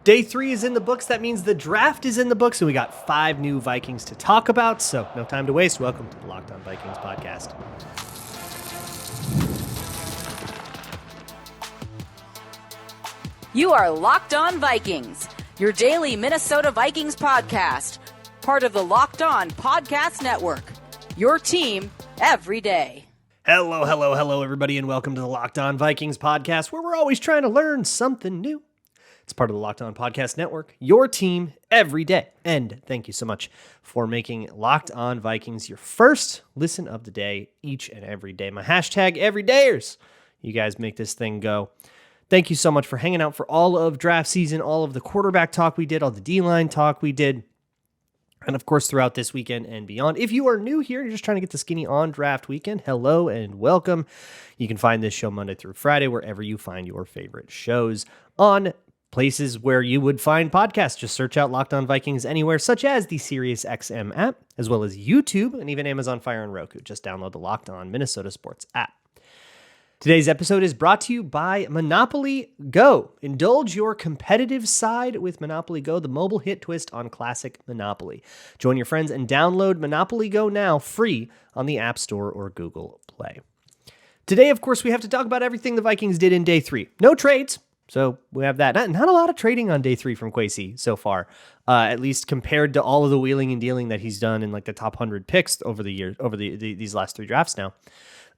Day 3 is in the books. That means the draft is in the books, and we got 5 new Vikings to talk about, so no time to waste. Welcome to the Locked On Vikings podcast. You are Locked On Vikings, your daily Minnesota Vikings podcast, part of the Locked On Podcast Network, your team every day. Hello, everybody, and welcome to the Locked On Vikings podcast, where we're always trying to learn something new. It's part of the Locked On Podcast Network, your team every day. And thank you so much for making Locked On Vikings your first listen of the day each and every day. My hashtag everydayers. You guys make this thing go. Thank you so much for hanging out for all of draft season, all of the quarterback talk we did, all the D-line talk we did, and of course throughout this weekend and beyond. If you are new here, you're just trying to get the skinny on draft weekend, hello and welcome. You can find this show Monday through Friday wherever you find your favorite shows on places where you would find podcasts. Just search out Locked On Vikings anywhere, such as the SiriusXM app, as well as YouTube and even Amazon Fire and Roku. Just download the Locked On Minnesota Sports app. Today's episode is brought to you by Monopoly Go. Indulge your competitive side with Monopoly Go, the mobile hit twist on classic Monopoly. Join your friends and download Monopoly Go now free on the App Store or Google Play. Today, of course, we have to talk about everything the Vikings did in day 3. No trades. So we have that. Not a lot of trading on day 3 from Kwesi so far, at least compared to all of the wheeling and dealing that he's done in like the top 100 picks over the years, over these last 3 drafts now.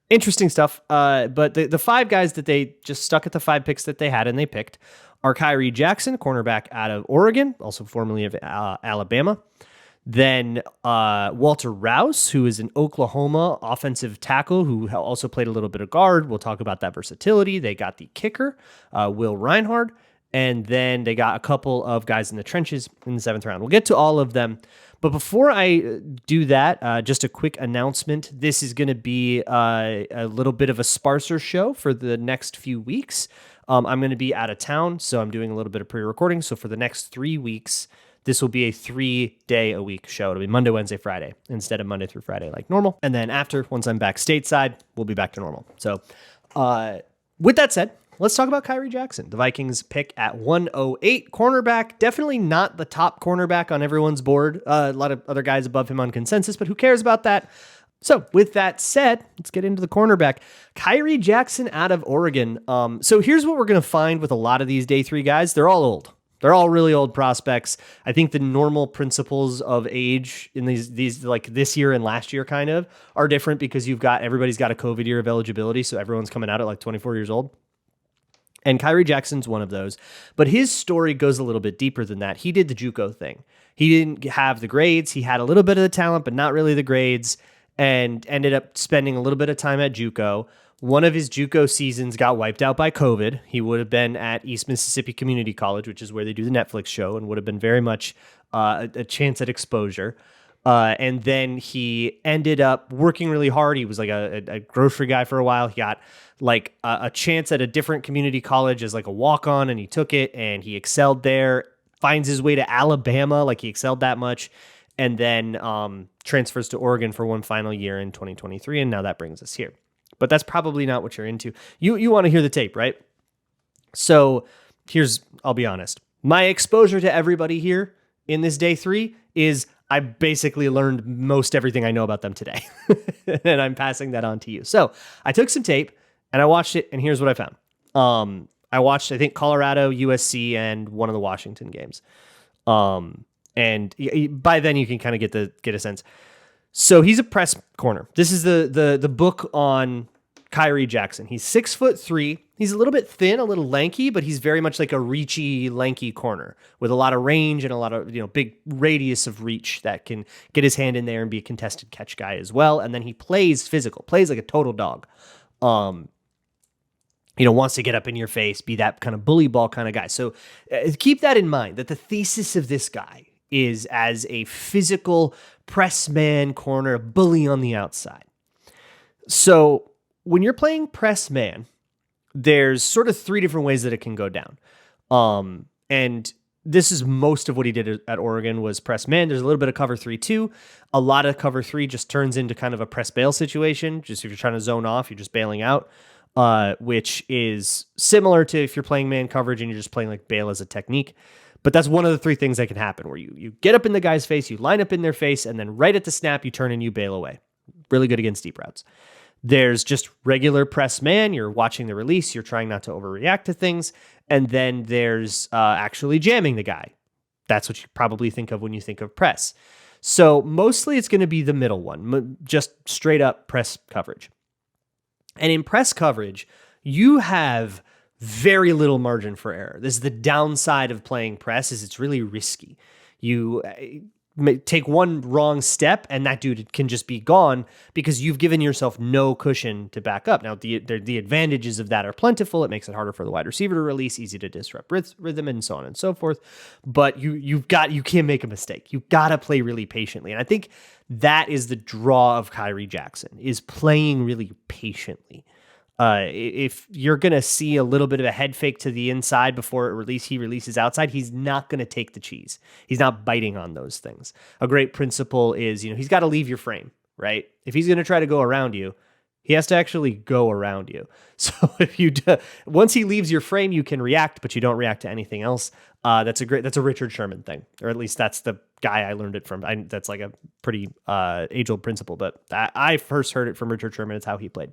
Interesting stuff. But the 5 guys that they just stuck at the 5 picks that they had and they picked are Kyrie Jackson, cornerback out of Oregon, also formerly of Alabama. Then Walter Rouse, who is an Oklahoma offensive tackle who also played a little bit of guard. We'll talk about that versatility. They got the kicker, Will Reichard, and then they got a couple of guys in the trenches in the 7th round. We'll get to all of them. But before I do that, just a quick announcement. This is going to be a little bit of a sparser show for the next few weeks. I'm going to be out of town, so I'm doing a little bit of pre-recording. So for the next 3 weeks, this will be a 3-day-a-week show. It'll be Monday, Wednesday, Friday instead of Monday through Friday like normal. And then after, once I'm back stateside, we'll be back to normal. So with that said, let's talk about Kyrie Jackson. The Vikings pick at 108, cornerback. Definitely not the top cornerback on everyone's board. A lot of other guys above him on consensus, but who cares about that? So with that said, let's get into the cornerback. Kyrie Jackson out of Oregon. So here's what we're going to find with a lot of these day 3 guys. They're all old. They're all really old prospects. I think the normal principles of age in these like this year and last year kind of are different because everybody's got a COVID year of eligibility. So everyone's coming out at like 24 years old. And Kyrie Jackson's one of those. But his story goes a little bit deeper than that. He did the JUCO thing. He didn't have the grades. He had a little bit of the talent, but not really the grades, and ended up spending a little bit of time at JUCO. One of his JUCO seasons got wiped out by COVID. He would have been at East Mississippi Community College, which is where they do the Netflix show, and would have been very much a chance at exposure. And then he ended up working really hard. He was like a grocery guy for a while. He got like a chance at a different community college as like a walk-on, and he took it, and he excelled there, finds his way to Alabama, like he excelled that much, and then transfers to Oregon for one final year in 2023, and now that brings us here. But that's probably not what you're into. You want to hear the tape, right? So I'll be honest. My exposure to everybody here in this day 3 is I basically learned most everything I know about them today. And I'm passing that on to you. So I took some tape and I watched it, and here's what I found. I watched, I think, Colorado, USC, and one of the Washington games. And by then you can kind of get a sense. So he's a press corner. This is the book on Kyrie Jackson. He's 6'3". He's a little bit thin, a little lanky, but he's very much like a reachy, lanky corner with a lot of range and a lot of big radius of reach that can get his hand in there and be a contested catch guy as well. And then he plays physical, plays like a total dog. Wants to get up in your face, be that kind of bully ball kind of guy. So keep that in mind, that the thesis of this guy is as a physical press man corner, bully on the outside. So when you're playing press man, there's sort of 3 different ways that it can go down. And this is most of what he did at Oregon was press man. There's a little bit of cover 3 too. A lot of cover 3 just turns into kind of a press bail situation. Just if you're trying to zone off, you're just bailing out, which is similar to if you're playing man coverage and you're just playing like bail as a technique. But that's one of the three things that can happen, where you get up in the guy's face, you line up in their face, and then right at the snap, you turn and you bail away. Really good against deep routes. There's just regular press man. You're watching the release. You're trying not to overreact to things. And then there's actually jamming the guy. That's what you probably think of when you think of press. So mostly it's going to be the middle one, just straight up press coverage. And in press coverage, you have very little margin for error. This is the downside of playing press, is it's really risky. You take one wrong step and that dude can just be gone because you've given yourself no cushion to back up. Now, the advantages of that are plentiful. It makes it harder for the wide receiver to release, easy to disrupt rhythm, and so on and so forth. But you can't make a mistake. You got to play really patiently. And I think that is the draw of Kyrie Jackson, is playing really patiently. If you're going to see a little bit of a head fake to the inside before he releases outside, he's not going to take the cheese. He's not biting on those things. A great principle is, he's got to leave your frame, right? If he's going to try to go around you, he has to actually go around you. So once he leaves your frame, you can react, but you don't react to anything else. That's a Richard Sherman thing, or at least that's the guy I learned it from. That's like a pretty age-old principle, but I first heard it from Richard Sherman. It's how he played.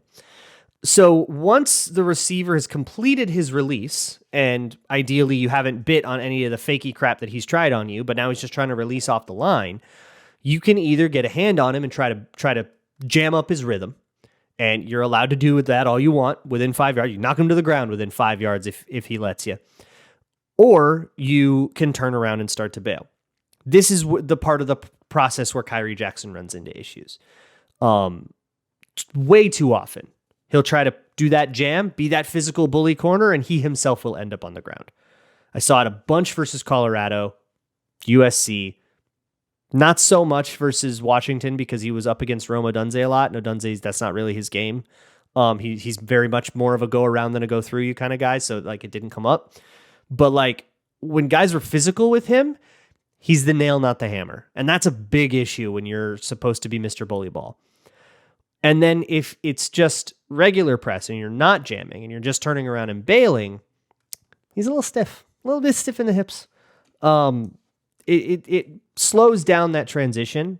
So once the receiver has completed his release, and ideally you haven't bit on any of the fakey crap that he's tried on you, but now he's just trying to release off the line, you can either get a hand on him and try to jam up his rhythm, and you're allowed to do with that all you want within 5 yards. You knock him to the ground within 5 yards if he lets you. Or you can turn around and start to bail. This is the part of the process where Kyrie Jackson runs into issues. Way too often. He'll try to do that jam, be that physical bully corner, and he himself will end up on the ground. I saw it a bunch versus Colorado, USC. Not so much versus Washington because he was up against Rome Odunze a lot. And Odunze's, that's not really his game. He's very much more of a go around than a go through you kind of guy. So it didn't come up. But when guys were physical with him, he's the nail, not the hammer. And that's a big issue when you're supposed to be Mr. Bully Ball. And then if it's just regular press and you're not jamming and you're just turning around and bailing, he's a little bit stiff in the hips. It slows down that transition,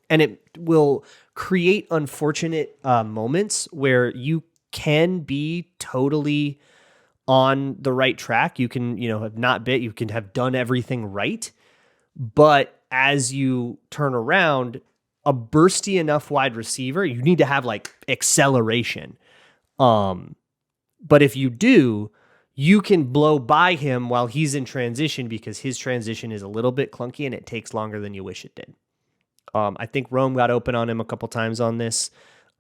and it will create unfortunate moments where you can be totally on the right track. You can, have not bit, you can have done everything right. But as you turn around, a bursty enough wide receiver, you need to have acceleration. But if you do, you can blow by him while he's in transition because his transition is a little bit clunky and it takes longer than you wish it did. I think Rome got open on him a couple times on this.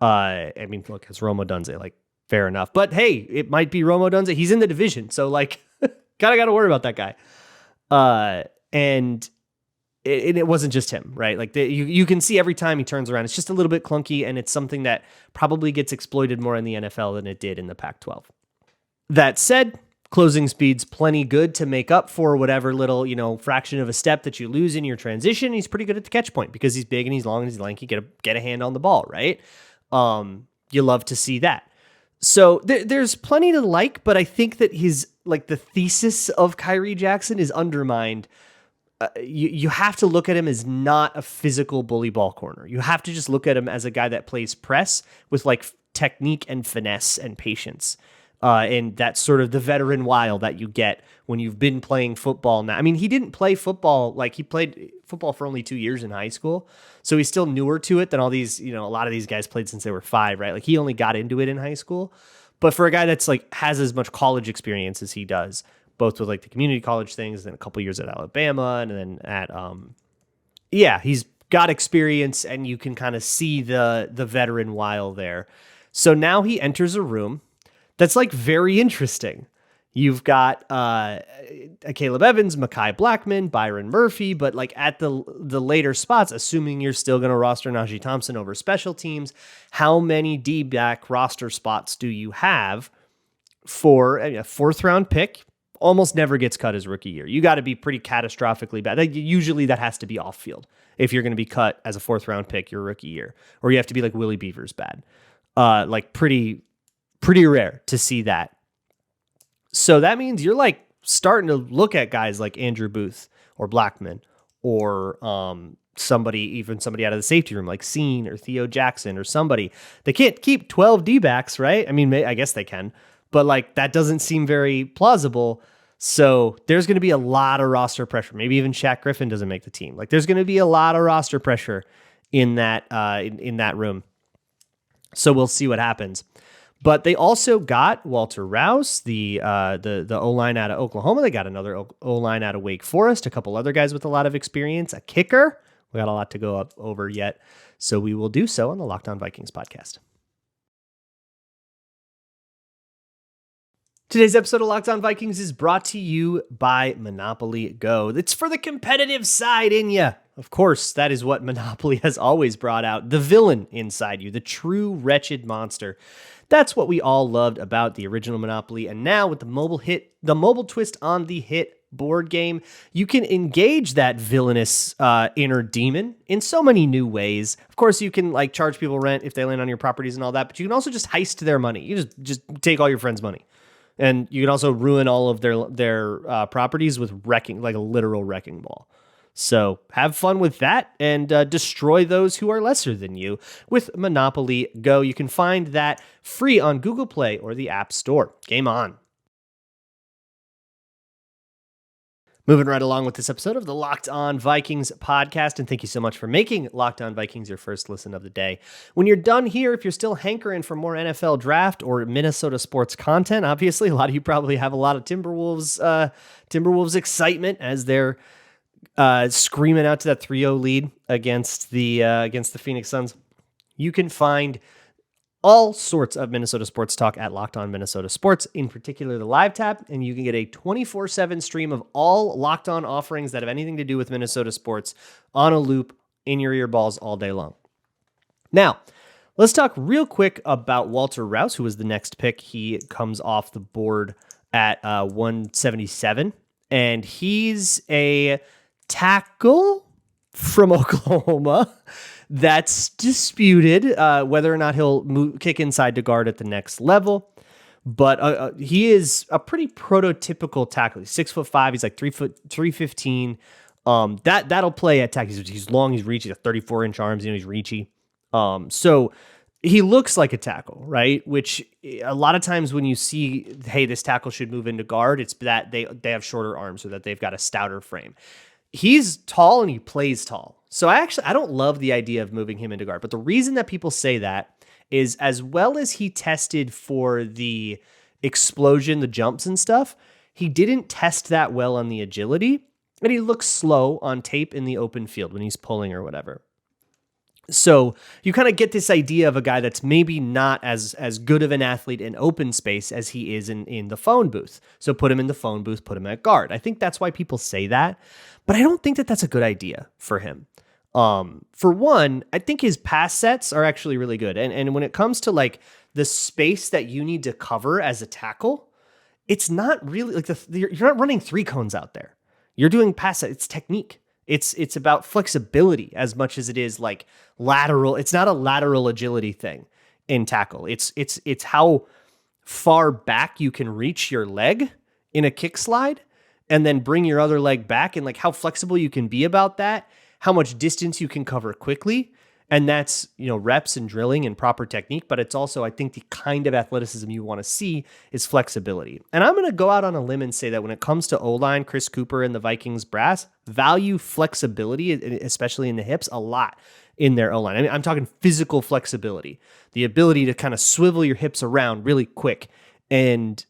Look, it's Rome Odunze, fair enough. But hey, it might be Rome Odunze. He's in the division, so got to worry about that guy. And it wasn't just him, right? You can see every time he turns around, it's just a little bit clunky, and it's something that probably gets exploited more in the NFL than it did in the Pac-12. That said, closing speed's plenty good to make up for whatever little, fraction of a step that you lose in your transition. He's pretty good at the catch point because he's big and he's long and he's lanky. Get a hand on the ball, right? You love to see that. So there's plenty to like, but I think that his the thesis of Kyrie Jackson is undermined. You have to look at him as not a physical bully ball corner. You have to just look at him as a guy that plays press with technique and finesse and patience. And that's sort of the veteran wile that you get when you've been playing football now. He didn't play football, he played football for only 2 years in high school. So he's still newer to it than all these, a lot of these guys played since they were 5, right? He only got into it in high school. But for a guy that's has as much college experience as he does, both with the community college things, then a couple years at Alabama, and then at, he's got experience, and you can kind of see the veteran wile there. So now he enters a room that's very interesting. You've got Caleb Evans, Mekhi Blackman, Byron Murphy, but at the later spots, assuming you're still going to roster Najee Thompson over special teams, how many D-back roster spots do you have for a 4th round pick? Almost never gets cut his rookie year. You got to be pretty catastrophically bad. Usually that has to be off field if you're going to be cut as a 4th round pick your rookie year, or you have to be Willie Beavers bad. Pretty rare to see that. So that means you're starting to look at guys like Andrew Booth or Blackman or somebody out of the safety room like Scene or Theo Jackson or somebody. They can't keep 12 D-backs, right? I mean, I guess they can, but like that doesn't seem very plausible. So there's going to be a lot of roster pressure. Maybe even Shaq Griffin doesn't make the team. Like there's going to be a lot of roster pressure in that in that room. So we'll see what happens. But they also got Walter Rouse, the O-line out of Oklahoma. They got another O-line out of Wake Forest, a couple other guys with a lot of experience, a kicker. We got a lot to go up over yet. So we will do so on the Locked On Vikings podcast. Today's episode of Locked On Vikings is brought to you by Monopoly Go. It's for the competitive side in you. Of course, that is what Monopoly has always brought out. The villain inside you, the true wretched monster. That's what we all loved about the original Monopoly. And now with the mobile twist on the hit board game, you can engage that villainous inner demon in so many new ways. Of course, you can like charge people rent if they land on your properties and all that, but you can also just heist their money. You just take all your friends' money. And you can also ruin all of their properties with wrecking, like a literal wrecking ball. So have fun with that and destroy those who are lesser than you with Monopoly Go. You can find that free on Google Play or the App Store. Game on. Moving right along with this episode of the Locked On Vikings podcast, and thank you so much for making Locked On Vikings your first listen of the day. When you're done here, if you're still hankering for more NFL draft or Minnesota sports content, obviously a lot of you probably have a lot of Timberwolves excitement as they're screaming out to that 3-0 lead against the Phoenix Suns. You can find all sorts of Minnesota sports talk at Locked On Minnesota Sports, in particular the live tab, and you can get a 24/7 stream of all Locked On offerings that have anything to do with Minnesota sports on a loop in your earballs all day long. Now, let's talk real quick about Walter Rouse, who was the next pick. He comes off the board at 177, and he's a tackle from Oklahoma. That's disputed whether or not he'll kick inside to guard at the next level. But he is a pretty prototypical tackle. He's 6'5". He's like 315. That'll play at tackle. He's long. He's reachy. He's 34-inch arms. He's reachy. So he looks like a tackle, right? Which a lot of times when you see, hey, this tackle should move into guard, it's that they have shorter arms or that they've got a stouter frame. He's tall and he plays tall. So I don't love the idea of moving him into guard. But the reason that people say that is as well as he tested for the explosion, the jumps and stuff, he didn't test that well on the agility. And he looks slow on tape in the open field when he's pulling or whatever. So you kind of get this idea of a guy that's maybe not as good of an athlete in open space as he is in the phone booth. So put him in the phone booth, put him at guard. I think that's why people say that. But I don't think that that's a good idea for him. For one, I think his pass sets are actually really good. And when it comes to like the space that you need to cover as a tackle, it's not really like you're not running three cones out there. You're doing pass set. It's technique. It's about flexibility as much as it is like lateral. It's not a lateral agility thing in tackle. It's how far back you can reach your leg in a kick slide and then bring your other leg back, and like how flexible you can be about that, how much distance you can cover quickly. And that's, reps and drilling and proper technique, but it's also, I think, the kind of athleticism you want to see is flexibility. And I'm going to go out on a limb and say that when it comes to O-line, Chris Cooper and the Vikings brass value flexibility, especially in the hips, a lot in their O-line. I mean, I'm talking physical flexibility, the ability to kind of swivel your hips around really quick. And,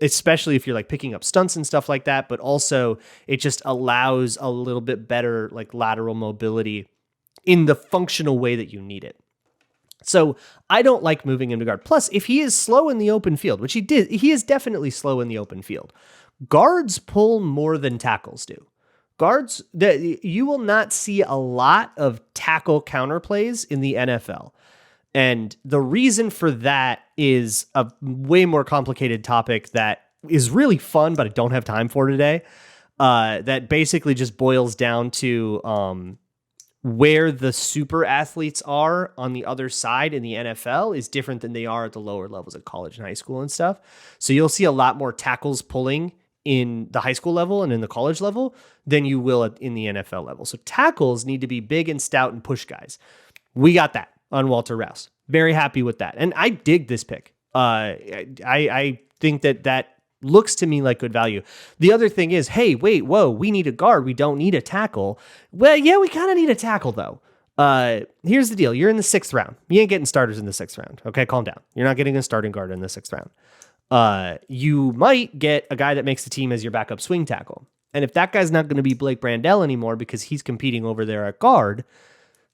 especially if you're like picking up stunts and stuff like that, but also it just allows a little bit better like lateral mobility in the functional way that you need it. So I don't like moving him to guard. Plus, if he is slow in the open field, which he is definitely slow in the open field. Guards pull more than tackles do. Guards, you will not see a lot of tackle counterplays in the NFL. And the reason for that is a way more complicated topic that is really fun, but I don't have time for today. That basically just boils down to where the super athletes are on the other side in the NFL is different than they are at the lower levels of college and high school and stuff. So you'll see a lot more tackles pulling in the high school level and in the college level than you will in the NFL level. So tackles need to be big and stout and push guys. We got that on Walter Rouse. Very happy with that. And I dig this pick. I think that looks to me like good value. The other thing is, hey, wait, whoa, we need a guard. We don't need a tackle. Well, yeah, we kind of need a tackle though. Here's the deal. You're in the 6th round. You ain't getting starters in the 6th round. Okay, calm down. You're not getting a starting guard in the 6th round. You might get a guy that makes the team as your backup swing tackle. And if that guy's not going to be Blake Brandel anymore because he's competing over there at guard,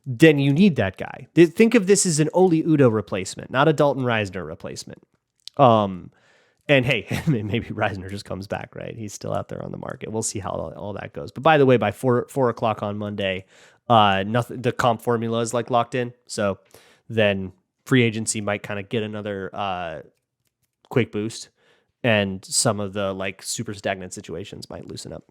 then you need that guy. Think of this as an Oli Udoh replacement, not a Dalton Reisner replacement. And hey, maybe Reisner just comes back, right? He's still out there on the market. We'll see how all that goes. But by the way, by 4 o'clock on Monday, the comp formula is like locked in. So then free agency might kind of get another quick boost, and some of the like super stagnant situations might loosen up.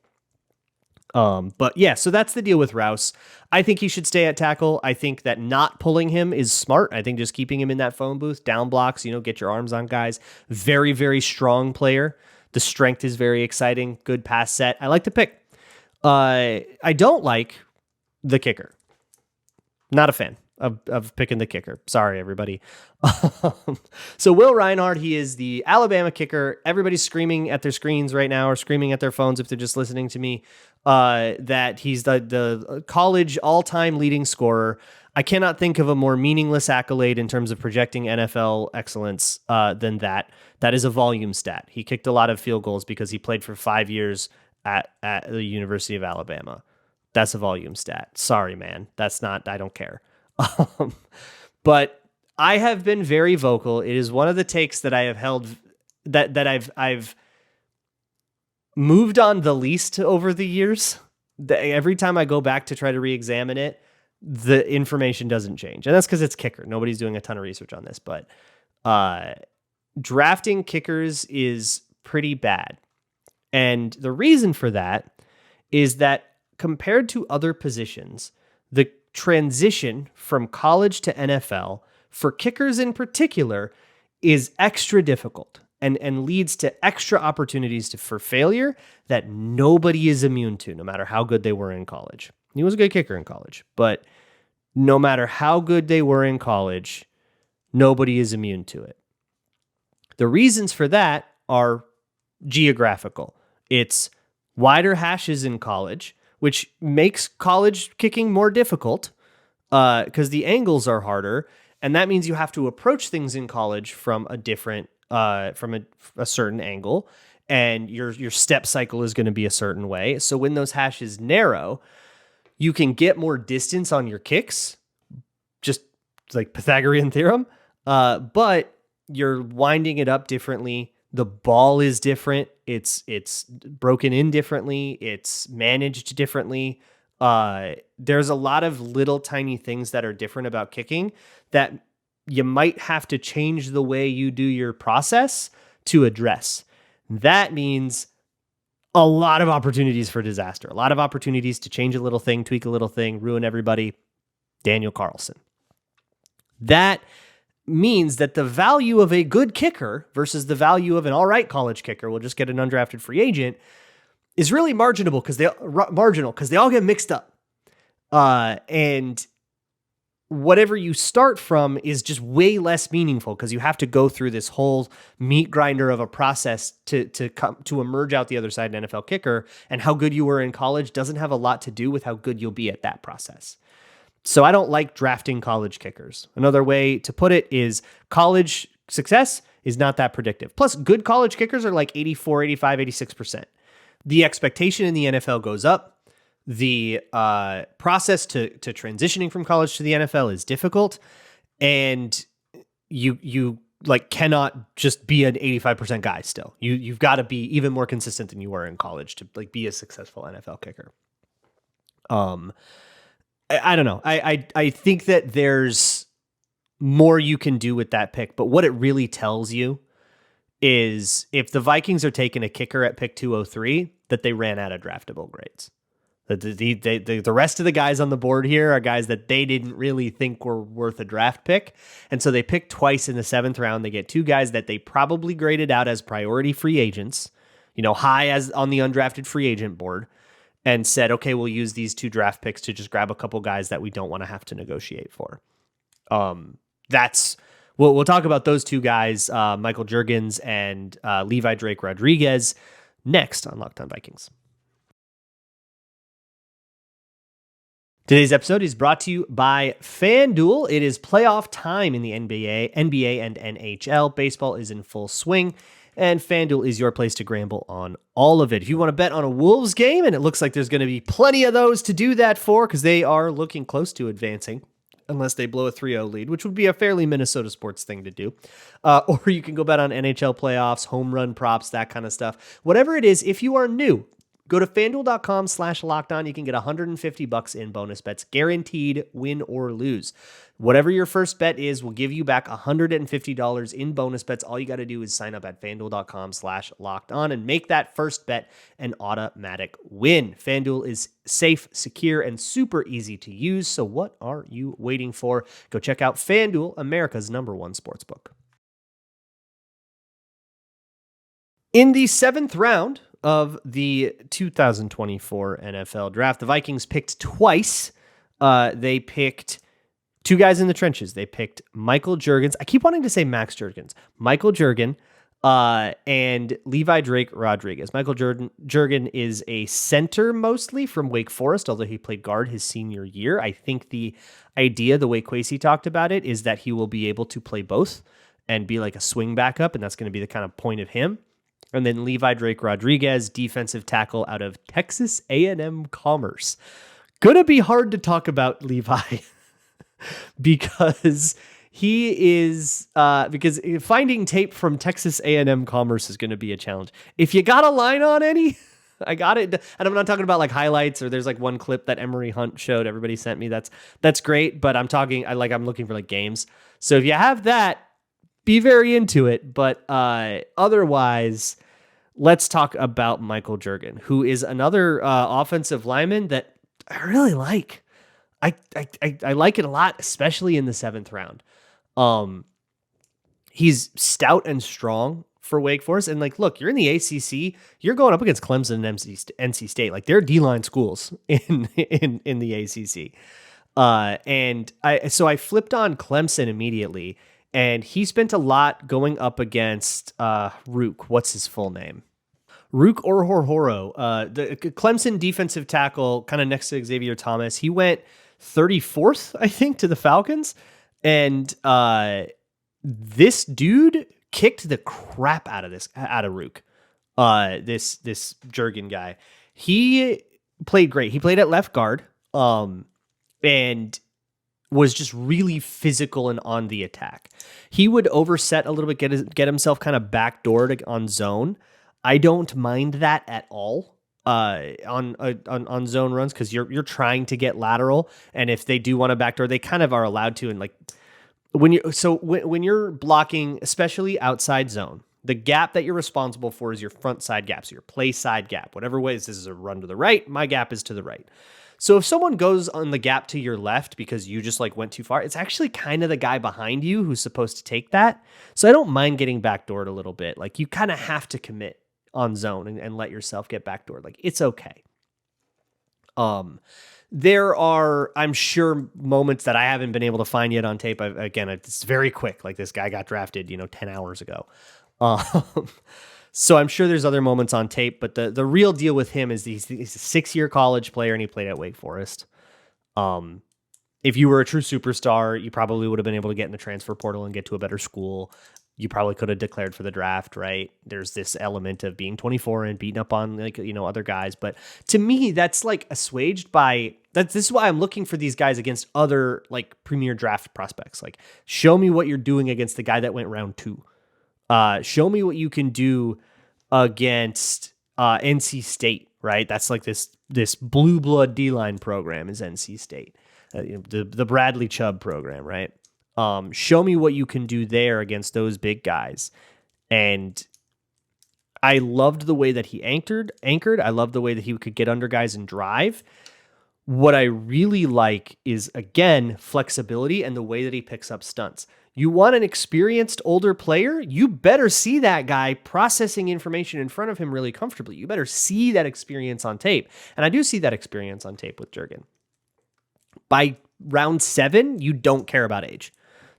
But yeah, so that's the deal with Rouse. I think he should stay at tackle. I think that not pulling him is smart. I think just keeping him in that phone booth, down blocks, get your arms on guys. Very, very strong player. The strength is very exciting. Good pass set. I like the pick. I don't like the kicker. Not a fan of picking the kicker. Sorry, everybody. So Will Reichard, he is the Alabama kicker. Everybody's screaming at their screens right now, or screaming at their phones if they're just listening to me, that he's the college all-time leading scorer. I cannot think of a more meaningless accolade in terms of projecting NFL excellence than that. That is a volume stat. He kicked a lot of field goals because he played for 5 years at the University of Alabama. That's a volume stat. Sorry, man. That's not, I don't care. But I have been very vocal. It is one of the takes that I have held, that I've moved on the least over the years. Every time I go back to try to re-examine it, the information doesn't change. And that's because it's kicker. Nobody's doing a ton of research on this, but drafting kickers is pretty bad. And the reason for that is that compared to other positions, the transition from college to NFL for kickers in particular is extra difficult and leads to extra opportunities for failure that nobody is immune to, no matter how good they were in college. He was a good kicker in college, but no matter how good they were in college, nobody is immune to it. The reasons for that are geographical. It's wider hashes in college, which makes college kicking more difficult because the angles are harder, and that means you have to approach things in college from a different, from a certain angle, and your step cycle is going to be a certain way. So when those hashes narrow, you can get more distance on your kicks, just like Pythagorean theorem, but you're winding it up differently. The ball is different. It's broken in differently. It's managed differently. There's a lot of little tiny things that are different about kicking that you might have to change the way you do your process to address. That means a lot of opportunities for disaster, a lot of opportunities to change a little thing, tweak a little thing, ruin everybody. Daniel Carlson. That means that the value of a good kicker versus the value of an all right college kicker, we'll just get an undrafted free agent, is really marginal because they all get mixed up. And whatever you start from is just way less meaningful because you have to go through this whole meat grinder of a process to emerge out the other side an NFL kicker, and how good you were in college doesn't have a lot to do with how good you'll be at that process. So I don't like drafting college kickers. Another way to put it is college success is not that predictive. Plus, good college kickers are like 84, 85, 86%. The expectation in the NFL goes up. The process to transitioning from college to the NFL is difficult. And you like cannot just be an 85% guy still. You've got to be even more consistent than you were in college to like be a successful NFL kicker. I don't know. I think that there's more you can do with that pick, but what it really tells you is if the Vikings are taking a kicker at pick 203, that they ran out of draftable grades. That the rest of the guys on the board here are guys that they didn't really think were worth a draft pick. And so they picked twice in the 7th round. They get 2 guys that they probably graded out as priority free agents. high as on the undrafted free agent board, and said, okay, we'll use these 2 draft picks to just grab a couple guys that we don't want to have to negotiate for. We'll talk about those 2 guys, Michael Juergens and Levi Drake Rodriguez, next on Locked On Vikings. Today's episode is brought to you by FanDuel. It is playoff time in the NBA and NHL. Baseball is in full swing, and FanDuel is your place to gamble on all of it. If you want to bet on a Wolves game, and it looks like there's going to be plenty of those to do that for, because they are looking close to advancing, unless they blow a 3-0 lead, which would be a fairly Minnesota sports thing to do. Or you can go bet on NHL playoffs, home run props, that kind of stuff. Whatever it is, if you are new, go to FanDuel.com/lockedon. You can get $150 in bonus bets, guaranteed win or lose. Whatever your first bet is, we'll give you back $150 in bonus bets. All you got to do is sign up at FanDuel.com/lockedon and make that first bet an automatic win. FanDuel is safe, secure, and super easy to use. So what are you waiting for? Go check out FanDuel, America's #1 sportsbook. In the 7th round of the 2024 NFL draft, the Vikings picked twice. They picked 2 guys in the trenches. They picked Michael Juergens. I keep wanting to say Max Juergens. Michael Juergen and Levi Drake Rodriguez. Michael Juergen is a center mostly from Wake Forest, although he played guard his senior year. I think the idea, the way Kwesi talked about it, is that he will be able to play both and be like a swing backup, and that's going to be the kind of point of him. And then Levi Drake Rodriguez, defensive tackle out of Texas A&M Commerce. Gonna be hard to talk about Levi because he is because finding tape from Texas A&M Commerce is going to be a challenge. If you got a line on any, I got it. And I'm not talking about like highlights, or there's like one clip that Emory Hunt showed. Everybody sent me. That's great. But I'm looking for like games. So if you have that, be very into it, but otherwise, let's talk about Michael Juergen, who is another offensive lineman that I really like. I like it a lot, especially in the 7th round. He's stout and strong for Wake Forest, and like, look, you're in the ACC, you're going up against Clemson and NC State, like they're D-line schools in the ACC. And I flipped on Clemson immediately. And he spent a lot going up against Rook. What's his full name? Rook Orhorhoro, the Clemson defensive tackle, kind of next to Xavier Thomas. He went 34th, I think, to the Falcons. And this dude kicked the crap out of Rook. This Juergen guy. He played great. He played at left guard. And was just really physical and on the attack. He would overset a little bit, get himself kind of backdoored on zone. I don't mind that at all on zone runs, because you're trying to get lateral, and if they do want to backdoor, they kind of are allowed to. And like when you're blocking, especially outside zone, the gap that you're responsible for is your front side gap, so your play side gap. Whatever way this is a run to the right, my gap is to the right. So if someone goes on the gap to your left because you just like went too far, it's actually kind of the guy behind you who's supposed to take that. So I don't mind getting backdoored a little bit. Like, you kind of have to commit on zone and let yourself get backdoored. Like, it's okay. There are, I'm sure, moments that I haven't been able to find yet on tape. Again, it's very quick. Like, this guy got drafted, 10 hours ago. So I'm sure there's other moments on tape, but the real deal with him is he's a 6-year college player, and he played at Wake Forest. If you were a true superstar, you probably would have been able to get in the transfer portal and get to a better school. You probably could have declared for the draft, right? There's this element of being 24 and beating up on other guys. But to me, that's like assuaged by that. This is why I'm looking for these guys against other like premier draft prospects. Like, show me what you're doing against the guy that went round 2. Show me what you can do against NC State, right? That's like this blue blood D-line program is NC State, the Bradley Chubb program, right? Show me what you can do there against those big guys. And I loved the way that he anchored. I loved the way that he could get under guys and drive. What I really like is, again, flexibility and the way that he picks up stunts. You want an experienced older player? You better see that guy processing information in front of him really comfortably. You better see that experience on tape. And I do see that experience on tape with Jurgen. By round 7, you don't care about age.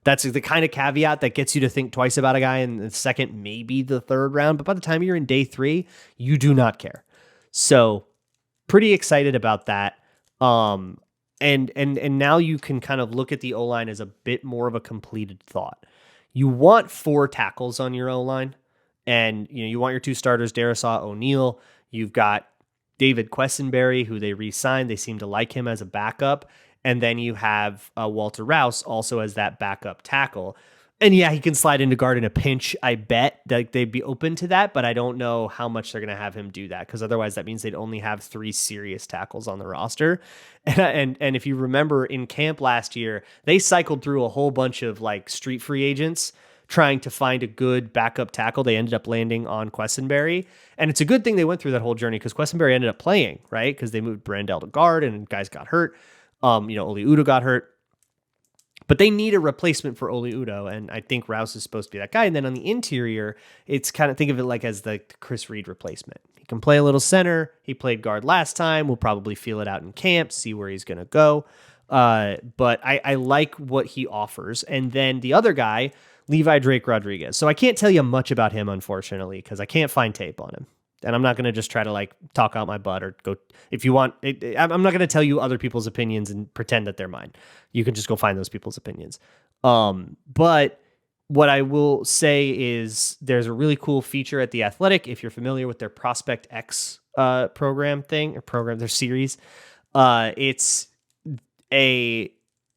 That's the kind of caveat that gets you to think twice about a guy in the second, maybe the third round. But by the time you're in day 3, you do not care. So pretty excited about that. And now you can kind of look at the O-line as a bit more of a completed thought. You want 4 tackles on your O-line, and you want your 2 starters, Darisaw, O'Neal. You've got David Quessenberry, who they re-signed. They seem to like him as a backup. And then you have Walter Rouse also as that backup tackle. And yeah, he can slide into guard in a pinch. I bet that they'd be open to that, but I don't know how much they're going to have him do that, because otherwise that means they'd only have 3 serious tackles on the roster. And if you remember in camp last year, they cycled through a whole bunch of like street free agents trying to find a good backup tackle. They ended up landing on Quessenberry. And it's a good thing they went through that whole journey, because Quessenberry ended up playing, right? Because they moved Brandel to guard and guys got hurt. Oli Udo got hurt. But they need a replacement for Oli Udo, and I think Rouse is supposed to be that guy. And then on the interior, it's kind of, think of it like as the Chris Reed replacement. He can play a little center. He played guard last time. We'll probably feel it out in camp, see where he's going to go. But I like what he offers. And then the other guy, Levi Drake Rodriguez. So I can't tell you much about him, unfortunately, because I can't find tape on him. And I'm not going to just try to like talk out my butt or go, if you want, I'm not going to tell you other people's opinions and pretend that they're mine. You can just go find those people's opinions. But what I will say is there's a really cool feature at The Athletic. If you're familiar with their Prospect X program, their series, it's a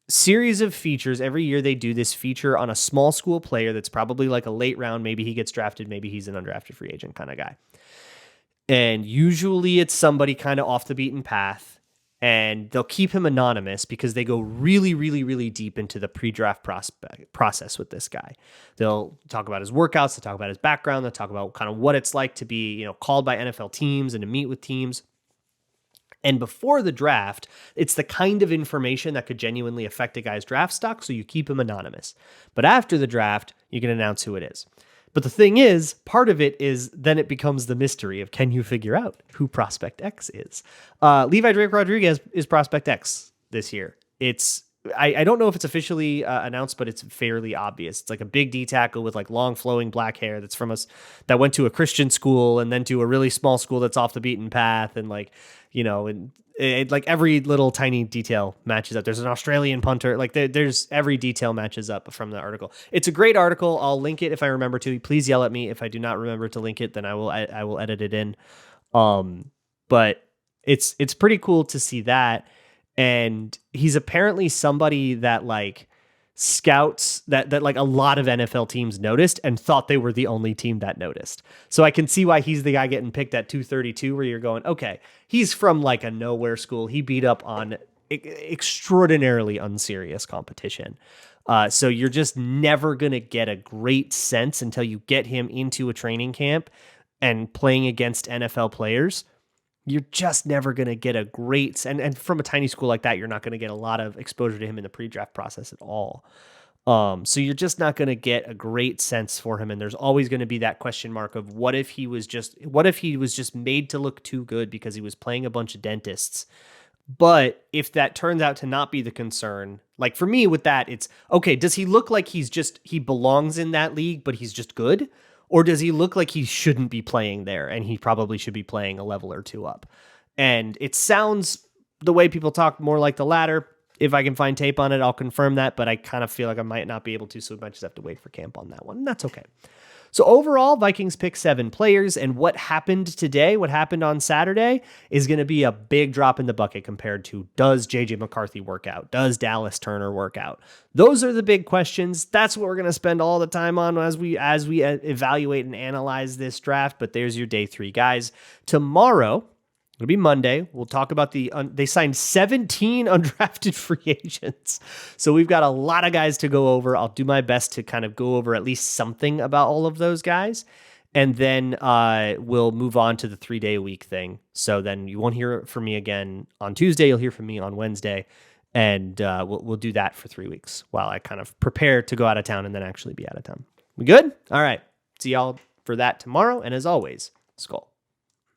series of features. Every year they do this feature on a small school player that's probably like a late round. Maybe he gets drafted. Maybe he's an undrafted free agent kind of guy. And usually it's somebody kind of off the beaten path, and they'll keep him anonymous because they go really, really, really deep into the pre-draft process with this guy. They'll talk about his workouts, they'll talk about his background, they'll talk about kind of what it's like to be, called by NFL teams and to meet with teams. And before the draft, it's the kind of information that could genuinely affect a guy's draft stock, so you keep him anonymous. But after the draft, you can announce who it is. But the thing is, part of it is then it becomes the mystery of, can you figure out who Prospect X is? Levi Drake Rodriguez is Prospect X this year. I don't know if it's officially announced, but it's fairly obvious. It's like a big D tackle with like long flowing black hair that's from us, that went to a Christian school and then to a really small school that's off the beaten path. And like, like every little tiny detail matches up. There's an Australian punter. Like there's every detail matches up from the article. It's a great article. I'll link it if I remember to. Please yell at me if I do not remember to link it. Then I will edit it in. But it's pretty cool to see that. And he's apparently somebody that like scouts that like a lot of NFL teams noticed and thought they were the only team that noticed. So I can see why he's the guy getting picked at 232, where you're going, okay, he's from like a nowhere school. He beat up on extraordinarily unserious competition. So you're just never going to get a great sense until you get him into a training camp and playing against NFL players. You're just never going to get a great, and from a tiny school like that, you're not going to get a lot of exposure to him in the pre-draft process at all. So you're just not going to get a great sense for him. And there's always going to be that question mark of what if he was just made to look too good because he was playing a bunch of dentists. But if that turns out to not be the concern, like for me with that, it's okay. Does he look like he belongs in that league, but he's just good? Or does he look like he shouldn't be playing there and he probably should be playing a level or two up? And it sounds, the way people talk, more like the latter. If I can find tape on it, I'll confirm that, but I kind of feel like I might not be able to, so I might just have to wait for camp on that one. And that's okay. So overall, Vikings pick 7 players, and what happened today, what happened on Saturday, is going to be a big drop in the bucket compared to, does J.J. McCarthy work out? Does Dallas Turner work out? Those are the big questions. That's what we're going to spend all the time on as we evaluate and analyze this draft, but there's your day 3 guys. Tomorrow, it'll be Monday. We'll talk about they signed 17 undrafted free agents. So we've got a lot of guys to go over. I'll do my best to kind of go over at least something about all of those guys. And then we'll move on to the 3-day-a-week thing. So then you won't hear from me again on Tuesday. You'll hear from me on Wednesday. And we'll do that for 3 weeks while I kind of prepare to go out of town and then actually be out of town. We good? All right. See y'all for that tomorrow. And as always, Skol.